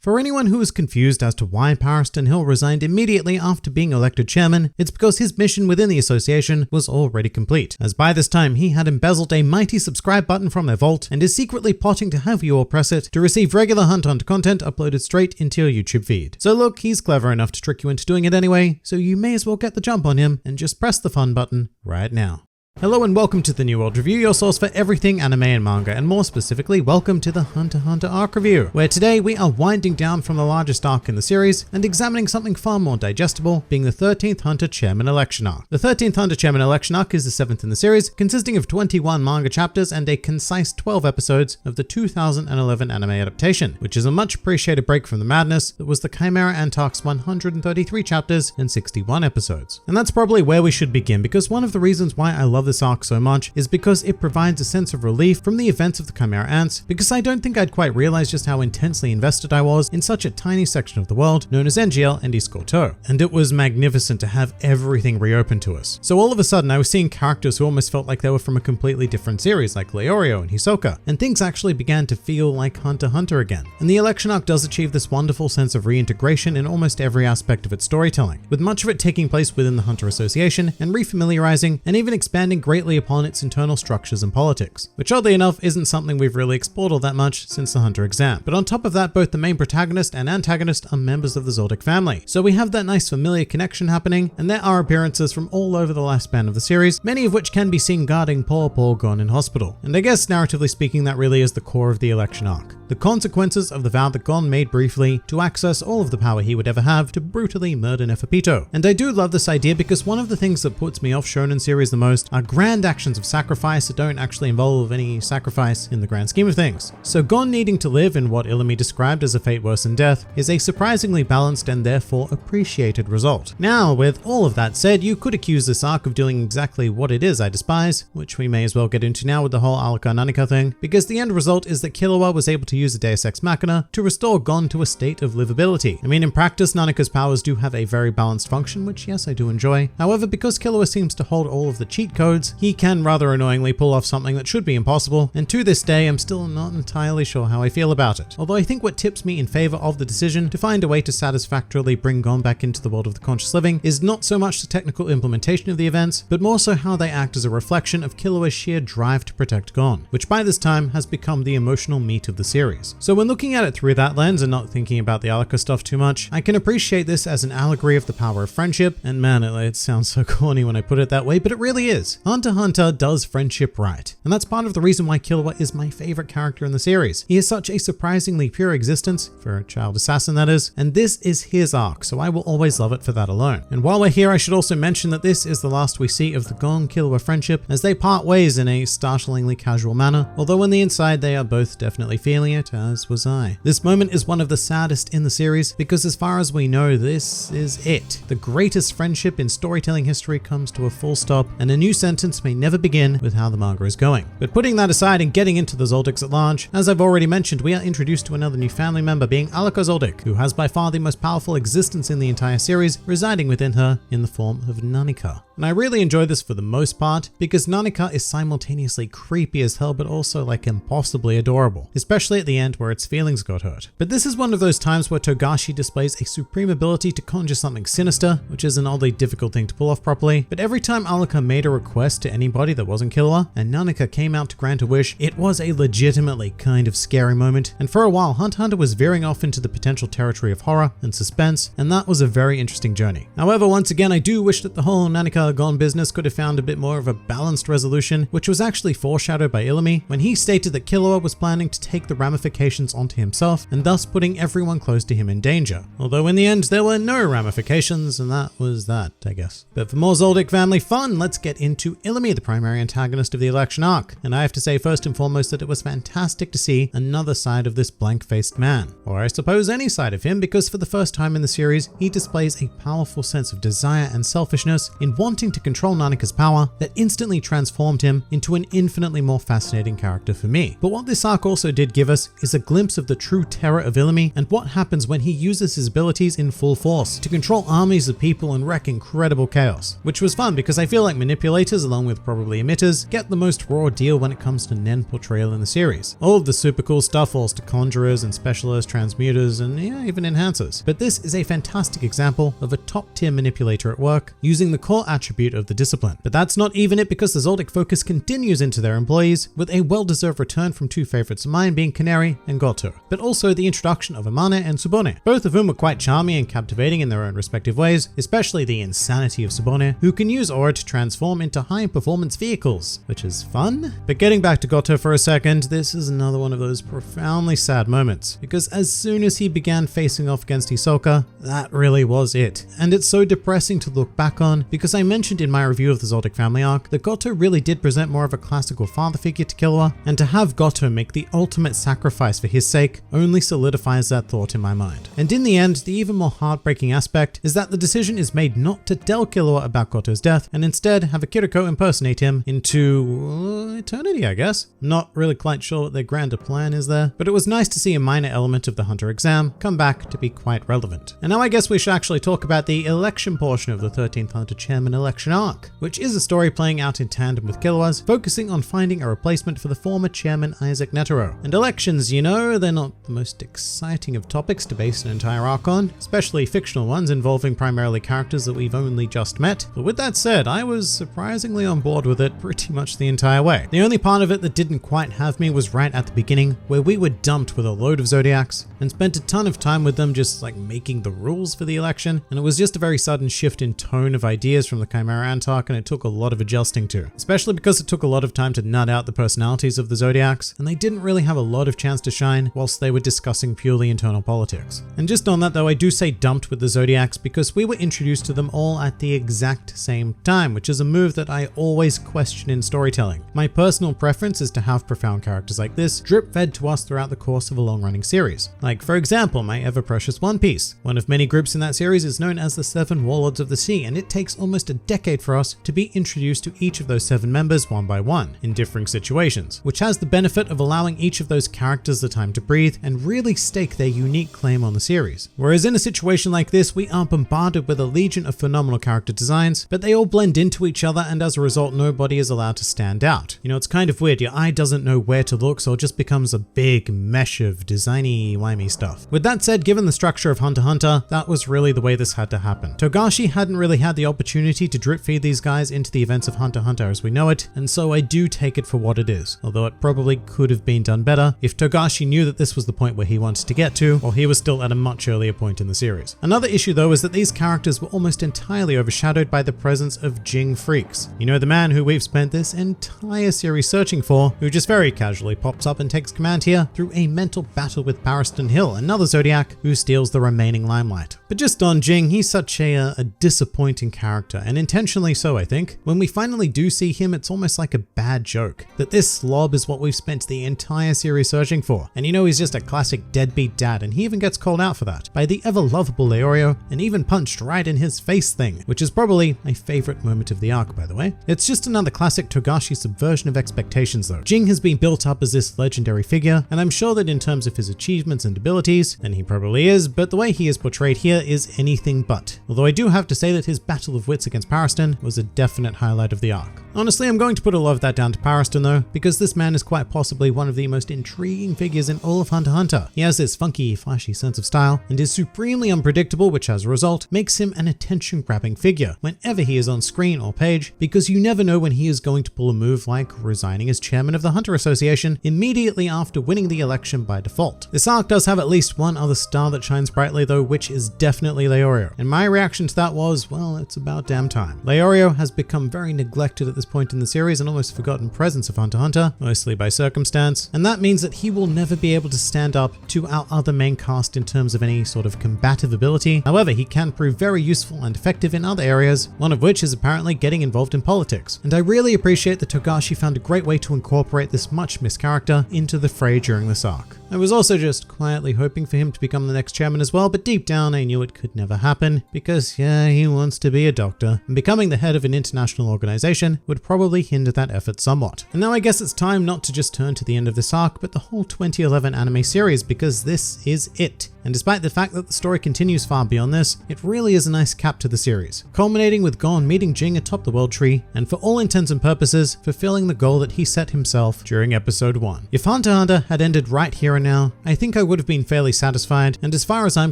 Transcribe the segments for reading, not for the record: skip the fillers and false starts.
For anyone who is confused as to why Pariston Hill resigned immediately after being elected chairman, it's because his mission within the association was already complete, as by this time he had embezzled a mighty subscribe button from their vault and is secretly plotting to have you all press it to receive regular Hunt Hunter content uploaded straight into your YouTube feed. So look, he's clever enough to trick you into doing it anyway, so you may as well get the jump on him and just press the fun button right now. Hello and welcome to the New World Review, your source for everything anime and manga, and more specifically, welcome to the Hunter x Hunter arc review, where today we are winding down from the largest arc in the series and examining something far more digestible, being the 13th Hunter Chairman Election arc. The 13th Hunter Chairman Election arc is the 7th in the series, consisting of 21 manga chapters and a concise 12 episodes of the 2011 anime adaptation, which is a much appreciated break from the madness that was the Chimera Ant arc's 133 chapters and 61 episodes. And that's probably where we should begin, because one of the reasons why I love this arc so much is because it provides a sense of relief from the events of the Chimera Ants, because I don't think I'd quite realize just how intensely invested I was in such a tiny section of the world known as NGL and East Gotoh, and it was magnificent to have everything reopened to us. So all of a sudden I was seeing characters who almost felt like they were from a completely different series, like Leorio and Hisoka, and things actually began to feel like Hunter x Hunter again. And the election arc does achieve this wonderful sense of reintegration in almost every aspect of its storytelling, with much of it taking place within the Hunter Association and refamiliarizing and even expanding greatly upon its internal structures and politics, which oddly enough isn't something we've really explored all that much since the Hunter exam. But on top of that, both the main protagonist and antagonist are members of the Zoldyck family, so we have that nice familiar connection happening, and there are appearances from all over the lifespan of the series, many of which can be seen guarding poor Gon in hospital. And I guess narratively speaking, that really is the core of the election arc. The consequences of the vow that Gon made briefly to access all of the power he would ever have to brutally murder Neferpito. And I do love this idea because one of the things that puts me off shonen series the most are grand actions of sacrifice that don't actually involve any sacrifice in the grand scheme of things. So Gon needing to live in what Illumi described as a fate worse than death is a surprisingly balanced and therefore appreciated result. Now, with all of that said, you could accuse this arc of doing exactly what it is I despise, which we may as well get into now with the whole Alluka and Nanika thing, because the end result is that Kilua was able to use a Deus Ex Machina to restore Gon to a state of livability. I mean, in practice, Nanika's powers do have a very balanced function, which yes, I do enjoy. However, because Kilua seems to hold all of the cheat codes, he can rather annoyingly pull off something that should be impossible, and to this day I'm still not entirely sure how I feel about it. Although I think what tips me in favor of the decision to find a way to satisfactorily bring Gon back into the world of the conscious living is not so much the technical implementation of the events, but more so how they act as a reflection of Kilua's sheer drive to protect Gon, which by this time has become the emotional meat of the series. So when looking at it through that lens and not thinking about the Alluka stuff too much, I can appreciate this as an allegory of the power of friendship, and man, it sounds so corny when I put it that way, but it really is. Hunter x Hunter does friendship right, and that's part of the reason why Kilua is my favorite character in the series. He has such a surprisingly pure existence, for a child assassin that is, and this is his arc, so I will always love it for that alone. And while we're here, I should also mention that this is the last we see of the Gon-Kilua friendship, as they part ways in a startlingly casual manner, although on the inside they are both definitely feeling it, as was I. This moment is one of the saddest in the series, because as far as we know, this is it. The greatest friendship in storytelling history comes to a full stop, and a new sentence may never begin with how the manga is going. But putting that aside and getting into the Zoldycks at large, as I've already mentioned, we are introduced to another new family member, being Alluka Zoldyck, who has by far the most powerful existence in the entire series, residing within her in the form of Nanika. And I really enjoy this for the most part, because Nanika is simultaneously creepy as hell, but also like impossibly adorable, especially at the end where its feelings got hurt. But this is one of those times where Togashi displays a supreme ability to conjure something sinister, which is an oddly difficult thing to pull off properly. But every time Alluka made a request to anybody that wasn't Kilua, and Nanika came out to grant a wish, it was a legitimately kind of scary moment. And for a while, Hunter x Hunter was veering off into the potential territory of horror and suspense, and that was a very interesting journey. However, once again, I do wish that the whole Nanika Gon business could have found a bit more of a balanced resolution, which was actually foreshadowed by Illumi when he stated that Kilua was planning to take the ramifications onto himself, and thus putting everyone close to him in danger. Although in the end, there were no ramifications, and that was that, I guess. But for more Zoldyck family fun, let's get into Illumi, the primary antagonist of the election arc. And I have to say first and foremost that it was fantastic to see another side of this blank-faced man, or I suppose any side of him, because for the first time in the series, he displays a powerful sense of desire and selfishness in one wanting to control Nanika's power that instantly transformed him into an infinitely more fascinating character for me. But what this arc also did give us is a glimpse of the true terror of Illumi and what happens when he uses his abilities in full force to control armies of people and wreak incredible chaos. Which was fun because I feel like manipulators, along with probably emitters, get the most raw deal when it comes to Nen portrayal in the series. All of the super cool stuff falls to conjurers and specialists, transmuters, and yeah, even enhancers. But this is a fantastic example of a top tier manipulator at work using the core attribute of the discipline. But that's not even it, because the Zoldyck focus continues into their employees with a well-deserved return from two favorites of mine being Canary and Gotoh, but also the introduction of Amane and Subone, both of whom were quite charming and captivating in their own respective ways, especially the insanity of Subone, who can use aura to transform into high performance vehicles, which is fun. But getting back to Gotoh for a second, this is another one of those profoundly sad moments, because as soon as he began facing off against Hisoka, that really was it. And it's so depressing to look back on, because I mentioned in my review of the Zoldyck family arc that Gotoh really did present more of a classical father figure to Kilua, and to have Gotoh make the ultimate sacrifice for his sake only solidifies that thought in my mind. And in the end, the even more heartbreaking aspect is that the decision is made not to tell Kilua about Gotoh's death, and instead have Akiriko impersonate him into eternity, I guess. I'm not really quite sure what their grander plan is there, but it was nice to see a minor element of the Hunter exam come back to be quite relevant. And now I guess we should actually talk about the election portion of the 13th Hunter Chairman election arc, which is a story playing out in tandem with Kilua's, focusing on finding a replacement for the former chairman Isaac Netero. And elections, you know, they're not the most exciting of topics to base an entire arc on, especially fictional ones involving primarily characters that we've only just met. But with that said, I was surprisingly on board with it pretty much the entire way. The only part of it that didn't quite have me was right at the beginning, where we were dumped with a load of Zodiacs and spent a ton of time with them just like making the rules for the election, and it was just a very sudden shift in tone of ideas from the Chimera Ant arc, and it took a lot of adjusting to, especially because it took a lot of time to nut out the personalities of the Zodiacs, and they didn't really have a lot of chance to shine whilst they were discussing purely internal politics. And just on that though, I do say dumped with the Zodiacs because we were introduced to them all at the exact same time, which is a move that I always question in storytelling. My personal preference is to have profound characters like this drip fed to us throughout the course of a long running series. Like for example, my ever precious One Piece. One of many groups in that series is known as the Seven Warlords of the Sea, and it takes almost a decade for us to be introduced to each of those 7 members one by one in differing situations, which has the benefit of allowing each of those characters the time to breathe and really stake their unique claim on the series. Whereas in a situation like this, we are bombarded with a legion of phenomenal character designs, but they all blend into each other, and as a result, nobody is allowed to stand out. You know, it's kind of weird. Your eye doesn't know where to look, so it just becomes a big mesh of designy, wimey stuff. With that said, given the structure of Hunter x Hunter, that was really the way this had to happen. Togashi hadn't really had the opportunity to drip feed these guys into the events of Hunter x Hunter as we know it, and so I do take it for what it is, although it probably could have been done better if Togashi knew that this was the point where he wanted to get to, while he was still at a much earlier point in the series. Another issue though is that these characters were almost entirely overshadowed by the presence of Ging freaks. You know, the man who we've spent this entire series searching for, who just very casually pops up and takes command here through a mental battle with Pariston Hill, another Zodiac who steals the remaining limelight. But just on Ging, he's such a disappointing character, and intentionally so I think. When we finally do see him, it's almost like a bad joke, that this slob is what we've spent the entire series searching for. And you know, he's just a classic deadbeat dad, and he even gets called out for that by the ever lovable Leorio, and even punched right in his face thing, which is probably my favorite moment of the arc, by the way. It's just another classic Togashi subversion of expectations though. Ging has been built up as this legendary figure, and I'm sure that in terms of his achievements and abilities, then he probably is, but the way he is portrayed here is anything but. Although I do have to say that his battle of wits against Pariston was a definite highlight of the arc. Honestly, I'm going to put a lot of that down to Pariston though, because this man is quite possibly one of the most intriguing figures in all of Hunter x Hunter. He has this funky, flashy sense of style, and is supremely unpredictable, which as a result makes him an attention-grabbing figure whenever he is on screen or page, because you never know when he is going to pull a move like resigning as chairman of the Hunter Association immediately after winning the election by default. This arc does have at least one other star that shines brightly though, which is definitely Leorio. And my reaction to that was, well, it's about damn time. Leorio has become very neglected at the this point in the series an almost forgotten presence of Hunter x Hunter, mostly by circumstance, and that means that he will never be able to stand up to our other main cast in terms of any sort of combative ability. However, he can prove very useful and effective in other areas, one of which is apparently getting involved in politics. And I really appreciate that Togashi found a great way to incorporate this much missed character into the fray during this arc. I was also just quietly hoping for him to become the next chairman as well, but deep down I knew it could never happen because, yeah, he wants to be a doctor, and becoming the head of an international organization would probably hinder that effort somewhat. And now I guess it's time not to just turn to the end of this arc, but the whole 2011 anime series, because this is it. And despite the fact that the story continues far beyond this, it really is a nice cap to the series, culminating with Gon meeting Ging atop the world tree, and for all intents and purposes, fulfilling the goal that he set himself during episode 1. If Hunter x Hunter had ended right here and now, I think I would have been fairly satisfied, and as far as I'm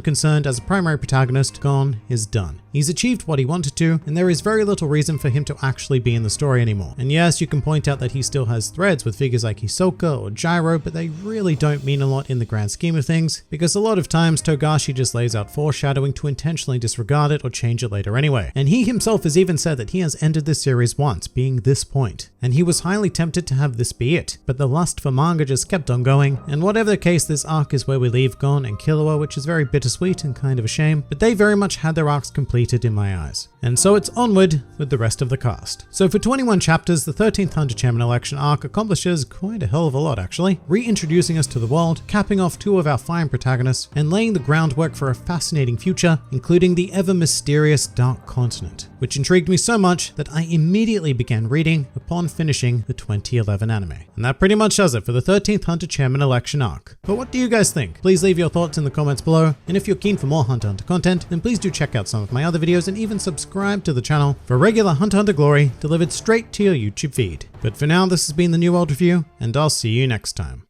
concerned, as a primary protagonist, Gon is done. He's achieved what he wanted to, and there is very little reason for him to actually be in the story anymore. And yes, you can point out that he still has threads with figures like Hisoka or Gyro, but they really don't mean a lot in the grand scheme of things, because a lot of times Togashi just lays out foreshadowing to intentionally disregard it or change it later anyway. And he himself has even said that he has ended this series once, being this point, and he was highly tempted to have this be it, but the lust for manga just kept on going, and whatever the case, this arc is where we leave Gon and Kilua, which is very bittersweet and kind of a shame, but they very much had their arcs completed in my eyes. And so it's onward with the rest of the cast. So for 21 chapters, the 13th Hunter Chairman election arc accomplishes quite a hell of a lot actually, reintroducing us to the world, capping off 2 of our fine protagonists, and laying the groundwork for a fascinating future, including the ever mysterious Dark Continent, which intrigued me so much that I immediately began reading upon finishing the 2011 anime. And that pretty much does it for the 13th Hunter Chairman election arc. But what do you guys think? Please leave your thoughts in the comments below, and if you're keen for more Hunter x Hunter content, then please do check out some of my other videos and even subscribe to the channel for regular Hunter x Hunter glory delivered straight to your YouTube feed. But for now, this has been the New World Review, and I'll see you next time.